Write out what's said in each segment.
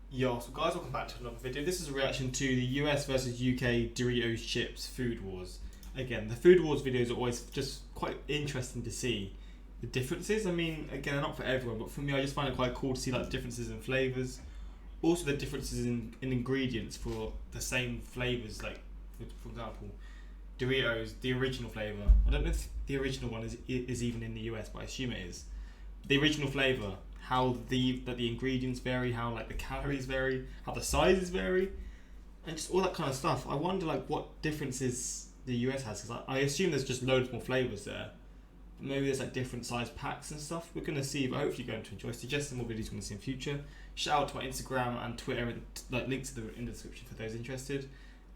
Yo, so guys, welcome back to another video. This is a reaction to the US versus UK Doritos chips food wars. Again, the food wars videos are always just quite interesting to see the differences. I mean, again, they're not for everyone, but for me, I just find it quite cool to see like differences in flavors, also the differences in ingredients for the same flavors. Like, for example, Doritos, the original flavor. I don't know if the original one is even in the US, but I assume it is. The original flavor. How the ingredients vary, how like the calories vary, how the sizes vary, and just all that kind of stuff. I wonder like what differences the US has, because I assume there's just loads more flavors there. Maybe there's like different size packs and stuff. We're gonna see, but hopefully you're going to enjoy. Suggest some more videos you want to see in future. Shout out to my Instagram and Twitter, and like links in the description for those interested.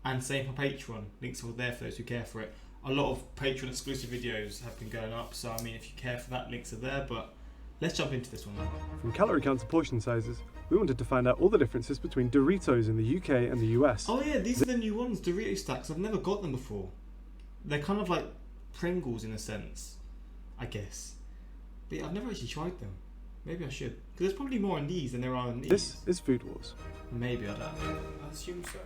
And same for Patreon. Links are there for those who care for it. A lot of Patreon exclusive videos have been going up, so I mean if you care for that, links are there. But let's jump into this one. From calorie count to portion sizes, we wanted to find out all the differences between Doritos in the UK and the US. Oh yeah, these are the new ones, Dorito stacks. I've never got them before. They're kind of like Pringles in a sense, I guess. But yeah, I've never actually tried them. Maybe I should. Because there's probably more in these than there are in these. This is Food Wars. Maybe, I don't know. I assume so.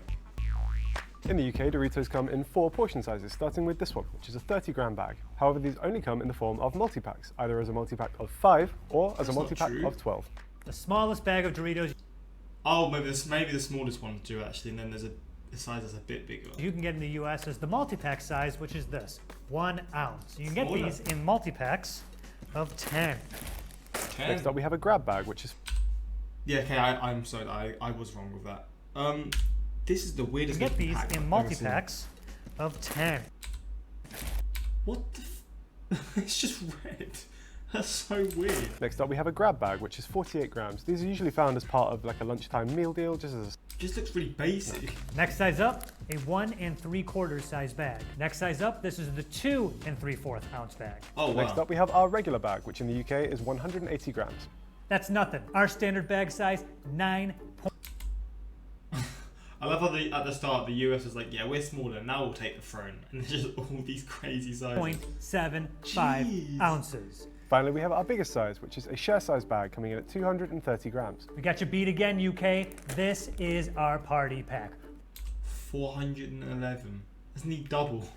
In the UK, Doritos come in 4 portion sizes, starting with this one, which is a 30-gram bag. However, these only come in the form of multi-packs, either as a multi-pack of 5 or as a multi-pack of 12. The smallest bag of Doritos Oh, maybe the smallest ones do actually, and then there's a size that's a bit bigger. you can get in the US is the multi-pack size, which is this, 1 ounce. You can get these in multi-packs of 10. Next up, we have a grab bag, which is... Yeah, okay, I'm sorry, I was wrong with that. This is the You weirdest can get these pack in I've ever multi-packs of 10. seen. What the It's just red. That's so weird. Next up, we have a grab bag, which is 48 grams. These are usually found as part of like a lunchtime meal deal, just as a... Just looks really basic. Next size up, a 1 3/4 size bag. Next size up, this is the 2 3/4 ounce bag. Oh wow. Next up, we have our regular bag, which in the UK is 180 grams. That's nothing. Our standard bag size, 9. I love how at the start the US was like, yeah, we're smaller, now we'll take the throne. And there's just all these crazy sizes. 0.75 ounces. Finally, we have our biggest size, which is a share size bag coming in at 230 grams. We got you beat again, UK. This is our party pack. 411. That's nearly double.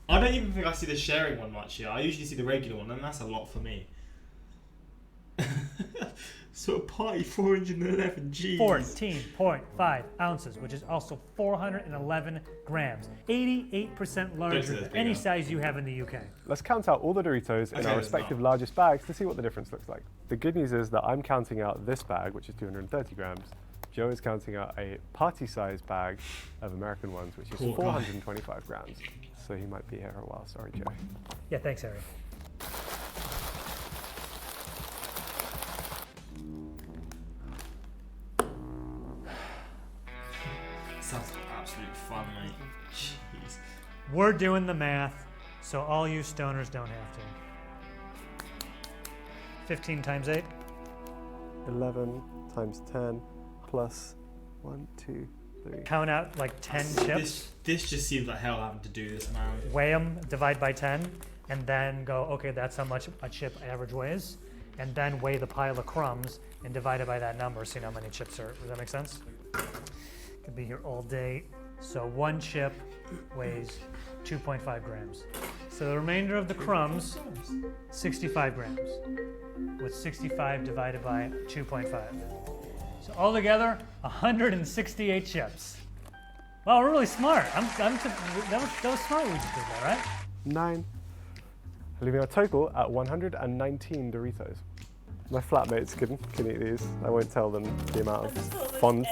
I don't even think I see the sharing one much here. I usually see the regular one, and that's a lot for me. So a party 411 G's. 14.5 ounces, which is also 411 grams. 88% larger than any size you have in the UK. Let's count out all the Doritos in our respective largest bags to see what the difference looks like. The good news is that I'm counting out this bag, which is 230 grams. Joe is counting out a party-sized bag of American ones, which is 425 grams. So he might be here a while. Sorry, Joe. Yeah, thanks, Harry. Sounds like absolute fun, mate. Jeez. We're doing the math, so all you stoners don't have to. 15 times 8. 11 times 10 plus 1, 2, 3. Count out like 10 chips. This just seems like hell having to do this, man. Weigh them, divide by 10, and then go, okay, that's how much a chip average weighs. And then weigh the pile of crumbs and divide it by that number, see how many chips are. Does that make sense? Could be here all day. So 1 chip weighs 2.5 grams. So the remainder of the crumbs, 65 grams, with 65 divided by 2.5. So altogether, 168 chips. Wow, we're really smart. That was smart we just did that, right? 9. Leaving our total at 119 Doritos. My flatmates can eat these. I won't tell them the amount of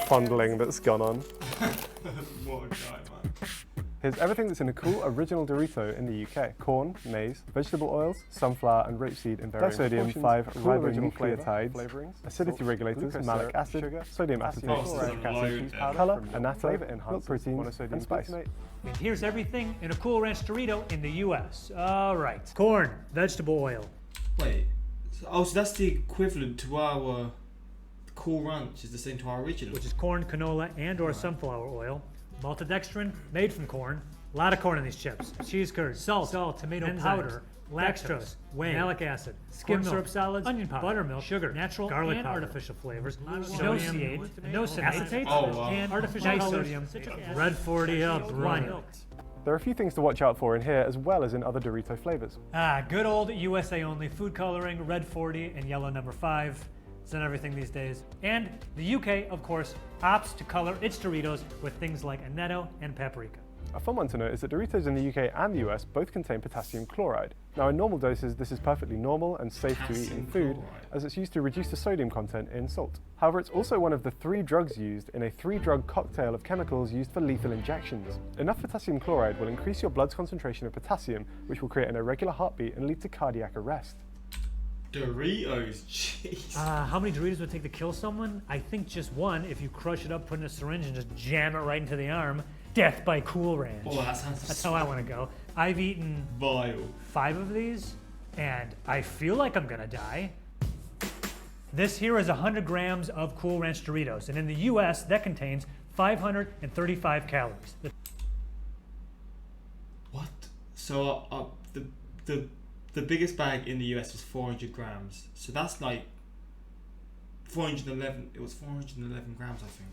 fondling that's gone on. What a guy, man. Here's everything that's in a cool original Dorito in the UK. Corn, maize, vegetable oils, sunflower and rapeseed in various sodium 5 ribonucleotides, flavorings, acidity regulators, malic acid, sugar, sodium acetate, citric acid, color, annatto, milk proteins, and spice. And here's everything in a Cool Ranch Dorito in the US. All right. Corn, vegetable oil. Wait. So that's the equivalent to our Cool Ranch, is the same to our original. Which is corn, canola, and or sunflower oil. Maltodextrin, made from corn. A lot of corn in these chips. Cheese curd, salt, tomato powder, lactose, whey, malic acid, skim syrup solids, onion powder, buttermilk, sugar, natural garlic and powder, artificial flavors, sodium, acetate, and artificial disodium, red 40 up, run. There are a few things to watch out for in here as well as in other Dorito flavors. Good old USA only food coloring, red 40 and yellow number 5. It's in everything these days. And the UK, of course, opts to color its Doritos with things like annetto and paprika. A fun one to note is that Doritos in the UK and the US both contain potassium chloride. Now in normal doses this is perfectly normal and safe to eat in food as it's used to reduce the sodium content in salt. However, it's also one of the 3 drugs used in a 3-drug cocktail of chemicals used for lethal injections. Enough potassium chloride will increase your blood's concentration of potassium, which will create an irregular heartbeat and lead to cardiac arrest. Doritos, jeez. How many Doritos would it take to kill someone? I think just one if you crush it up, put in a syringe and just jam it right into the arm. Death by Cool Ranch. Oh, that sounds That's how I want to go. I've eaten vile. 5 of these, and I feel like I'm gonna die. This here is 100 grams of Cool Ranch Doritos, and in the US, that contains 535 calories. What? So the biggest bag in the US is 400 grams. So that's like 411. It was 411 grams, I think.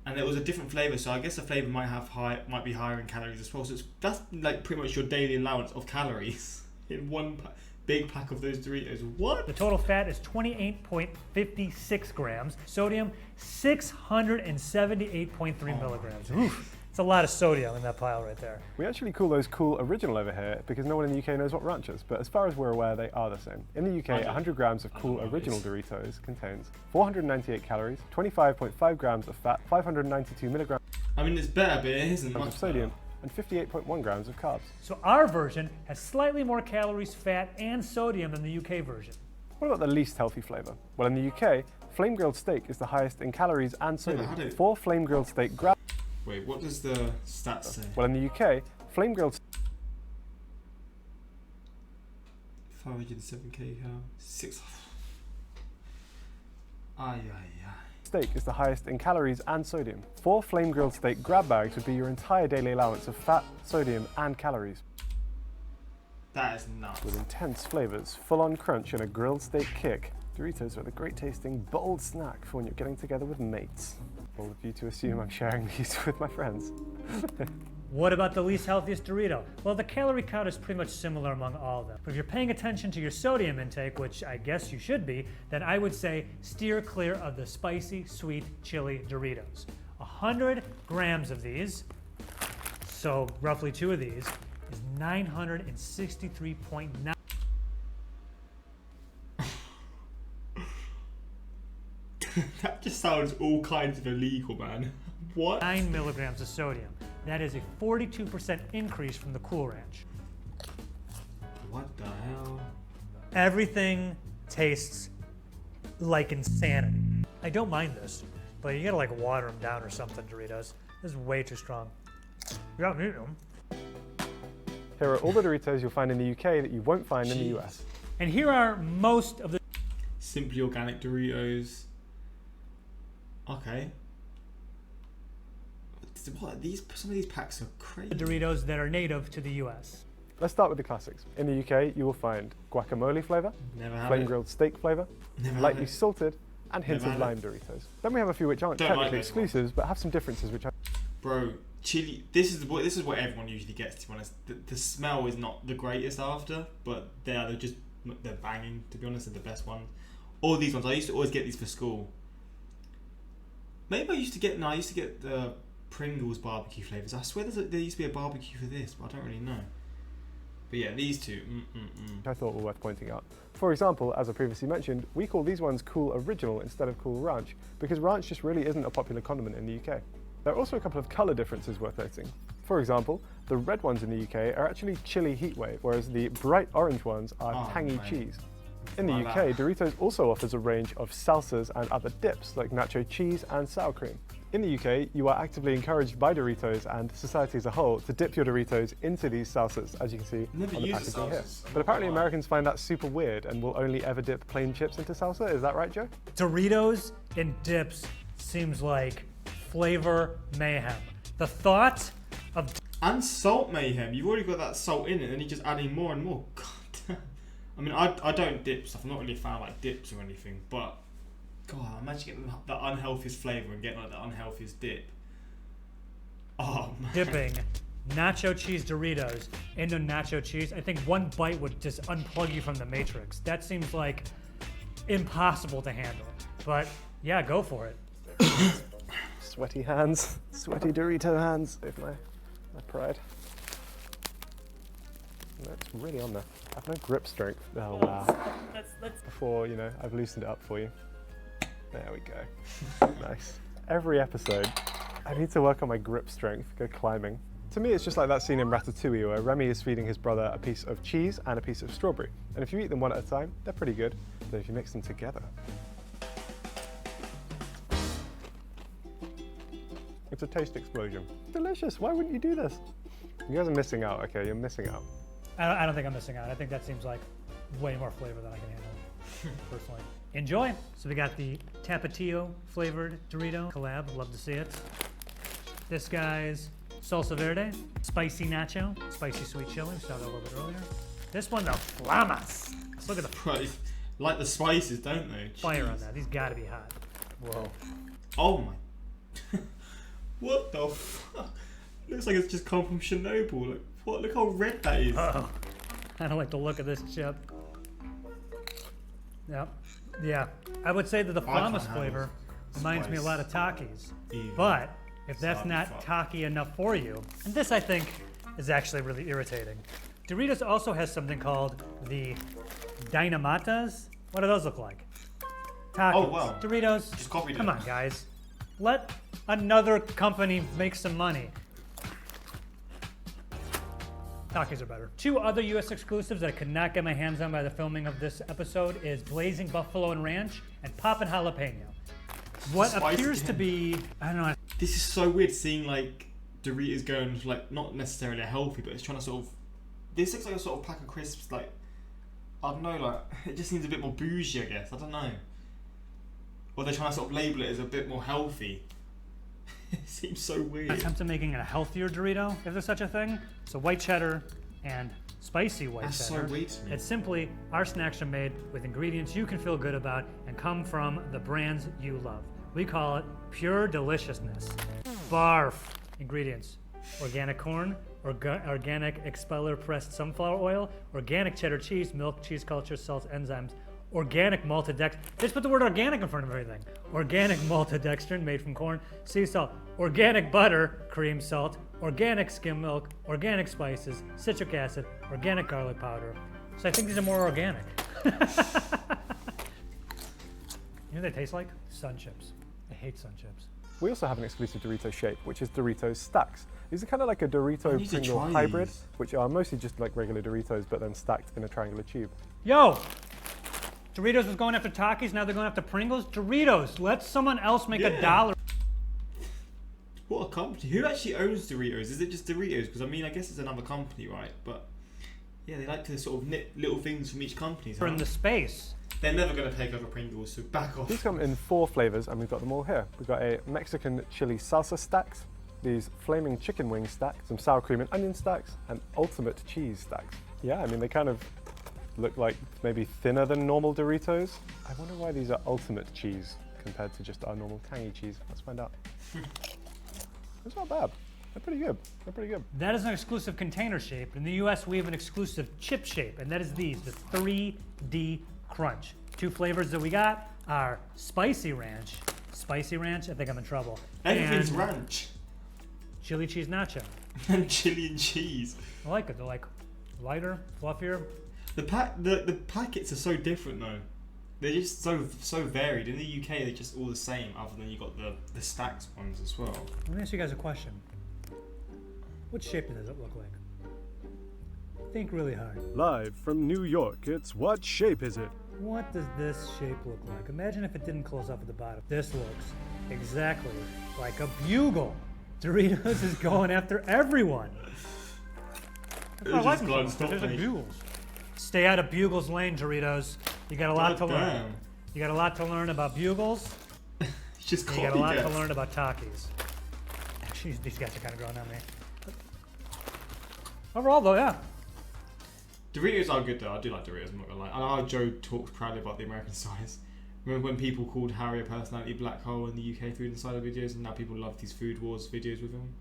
And it was a different flavor, so I guess the flavor might be higher in calories as well. So that's like pretty much your daily allowance of calories in one big pack of those Doritos. What? The total fat is 28.56 grams. Sodium, 678.3 milligrams. Oof. It's a lot of sodium in that pile right there. We actually call those Cool Original over here because no one in the UK knows what ranch is, but as far as we're aware, they are the same. In the UK, 100 grams of Cool Original Doritos contains 498 calories, 25.5 grams of fat, 592 milligrams I mean, it's better, but it isn't much of sodium, and 58.1 grams of carbs. So our version has slightly more calories, fat, and sodium than the UK version. What about the least healthy flavor? Well, in the UK, flame grilled steak is the highest in calories and sodium. 4 flame grilled steak grab. Wait, what does the stats say? Well, in the UK, flame grilled 507 kcal. 6. steak is the highest in calories and sodium. 4 flame grilled steak grab bags would be your entire daily allowance of fat, sodium, and calories. That is nuts. With intense flavors, full-on crunch, and a grilled steak kick, Doritos are the great tasting, bold snack for when you're getting together with mates. Bold of you to assume I'm sharing these with my friends. What about the least healthiest Dorito? Well, the calorie count is pretty much similar among all of them. But if you're paying attention to your sodium intake, which I guess you should be, then I would say steer clear of the spicy, sweet, chili Doritos. 100 grams of these, so roughly 2 of these, is 963.9. That just sounds all kinds of illegal, man. What? 9 milligrams of sodium. That is a 42% increase from the Cool Ranch. What the hell? Everything tastes like insanity. I don't mind this, but you gotta like water them down or something, Doritos. This is way too strong. You gotta eat them. Here are all the Doritos you'll find in the UK that you won't find in the US. And here are most of the Simply Organic Doritos. Okay. What? Some of these packs are crazy. Doritos that are native to the US. Let's start with the classics. In the UK, you will find guacamole flavor, flame grilled steak flavor, lightly salted, and hints of lime Doritos. Then we have a few which aren't technically exclusives, but have some differences which are... Bro, chili. This is what everyone usually gets. To be honest, the smell is not the greatest after, but they're banging. To be honest, they're the best ones. All these ones, I used to always get these for school. Maybe I used to get the Pringles barbecue flavors. I swear there used to be a barbecue for this, but I don't really know. But yeah, these two. I thought were worth pointing out. For example, as I previously mentioned, we call these ones Cool Original instead of Cool Ranch, because ranch just really isn't a popular condiment in the UK. There are also a couple of colour differences worth noting. For example, the red ones in the UK are actually chili heatwave, whereas the bright orange ones are tangy cheese. In the UK, Doritos also offers a range of salsas and other dips like nacho cheese and sour cream. In the UK, you are actively encouraged by Doritos and society as a whole to dip your Doritos into these salsas, as you can see on the packaging here. But apparently Americans find that super weird and will only ever dip plain chips into salsa. Is that right, Joe? Doritos and dips seems like flavor mayhem. The thought of And salt mayhem. You've already got that salt in it, and then you're just adding more and more. God damn. I mean, I don't dip stuff. I'm not really a fan of like dips or anything, but God, imagine getting the unhealthiest flavour and getting like the unhealthiest dip. Oh man. Dipping nacho cheese Doritos into nacho cheese. I think one bite would just unplug you from the matrix. That seems like impossible to handle. But yeah, go for it. Sweaty hands, sweaty Dorito hands. Save my pride. That's really on there. I have no grip strength. Oh wow. Before, you know, I've loosened it up for you. There we go. Nice. Every episode, I need to work on my grip strength, go climbing. To me, it's just like that scene in Ratatouille where Remy is feeding his brother a piece of cheese and a piece of strawberry. And if you eat them one at a time, they're pretty good. But if you mix them together, it's a taste explosion. Delicious, why wouldn't you do this? You guys are missing out, okay, you're missing out. I don't think I'm missing out. I think that seems like way more flavor than I can handle, personally. Enjoy. So we got the Tapatio flavored Dorito collab. Love to see it. This guy's Salsa Verde, spicy nacho, spicy sweet chili. We saw that a little bit earlier. This one, the Flamas. Let's look at the Right. Like the spices, don't they? fire Jeez. on that. These gotta be hot. Whoa. Oh my. What the fuck? Looks like it's just come from Chernobyl. Look, what? Look how red that is. Oh, I don't like the look of this chip. Yep. Yeah. I would say that the Flamas flavor reminds me a lot of Takis. Ew. But if that's Sorry, not fuck. Taki enough for you, and this I think is actually really irritating. Doritos also has something called the Dynamatas. What do those look like? Takis. Oh, wow. Doritos. Just copied Come it. on, guys. Let another company make some money. Takis are better. Two other U.S. exclusives that I could not get my hands on by the filming of this episode is Blazing Buffalo and Ranch and Poppin' Jalapeno. What Spice appears to again. be, I don't know, This is so weird seeing like Doritos going like not necessarily healthy, but it's trying to sort of. This looks like a sort of pack of crisps. Like I don't know, like it just seems a bit more bougie, I guess. I don't know. Or they're trying to sort of label it as a bit more healthy. It seems so weird. attempt at making it a healthier Dorito, if there's such a thing. So white cheddar and spicy white That's cheddar. so weird to me. It's simply our snacks are made with ingredients you can feel good about and come from the brands you love. We call it pure deliciousness. Barf. Ingredients: organic corn, organic expeller pressed sunflower oil, organic cheddar cheese, milk, cheese culture, salts, enzymes, organic maltodextrin. Just put the word organic in front of everything. Organic maltodextrin made from corn, sea salt, organic butter, cream, salt, organic skim milk, organic spices, citric acid, organic garlic powder. So I think these are more organic. You know what they taste like? Sun chips. I hate sun chips. We also have an exclusive Dorito shape, which is Doritos Stacks. These are kind of like a Dorito I need to Pringle try hybrid, these. which are mostly just like regular Doritos, but then stacked in a triangular tube. Yo! Doritos was going after Takis, now they're going after Pringles. Doritos, let someone else make Yeah. $1. What a company. Who actually owns Doritos? Is it just Doritos? Because I mean, I guess it's another company, right? But yeah, they like to sort of nip little things from each company. In the space. They're never going to take over Pringles, so back off. These come in 4 flavors, and we've got them all here. We've got a Mexican chili salsa stacks, these flaming chicken wing stacks, some sour cream and onion stacks, and ultimate cheese stacks. Yeah, I mean, they kind of look like maybe thinner than normal Doritos. I wonder why these are ultimate cheese compared to just our normal tangy cheese. Let's find out. It's not bad. They're pretty good. They're pretty good. That is an exclusive container shape. In the US, we have an exclusive chip shape, and that is these, the 3D Crunch. 2 flavors that we got are Spicy Ranch. Spicy Ranch, I think I'm in trouble. Everything's And ranch. Chili Cheese Nacho. And chili and cheese. I like it. They're like lighter, fluffier. The packets are so different though. They're just so varied. In the UK, they're just all the same, other than you got the stacks ones as well. Let me ask you guys a question. What shape does it look like? Think really hard. Live from New York, it's What Shape Is It? What does this shape look like? Imagine if it didn't close up at the bottom. This looks exactly like a bugle. Doritos is going after everyone. That's why I like them so much, 'cause there's like bugles. Stay out of Bugles lane, Doritos. You got a lot to learn. Damn. You got a lot to learn about Bugles. It's just You got a lot to copycats. learn about Takis. Actually, these guys are kind of growing on me. Overall, though, yeah. Doritos are good though. I do like Doritos. I'm not gonna lie. I know how Joe talks proudly about the American size. Remember when people called Harry a personality black hole in the UK Food Insider videos, and now people love these Food Wars videos with him?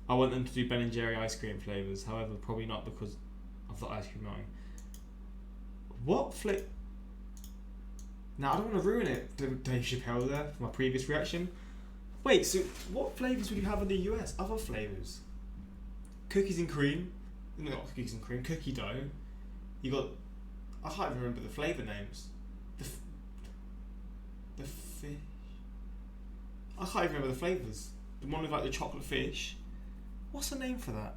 I want them to do Ben and Jerry ice cream flavors. However, probably not because of the ice cream melting. What flavor? Now I don't want to ruin it. Dave Chappelle there for my previous reaction. Wait, so what flavors would you have in the US? Other flavors? Cookies and cream. No, not cookies and cream. Cookie dough. You got. I can't even remember the flavor names. The fish. I can't even remember the flavors. The one with like the chocolate fish. What's the name for that?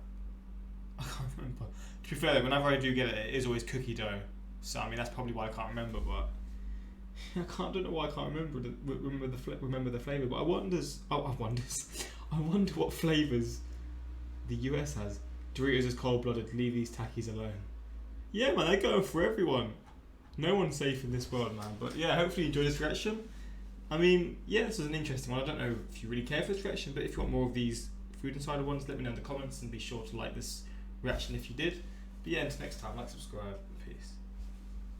I can't remember. To be fair, whenever I do get it, it is always cookie dough. So I mean that's probably why I can't remember. But don't know why I can't remember the flavor. But I wonder what flavors the US has. Doritos is cold-blooded. Leave these tackies alone. Yeah, man, they're going for everyone. No one's safe in this world, man. But yeah, hopefully you enjoy this reaction. I mean, yeah, this was an interesting one. I don't know if you really care for this reaction, but if you want more of these Food Insider ones, let me know in the comments and be sure to like this reaction if you did. But yeah, until next time, like, subscribe, peace.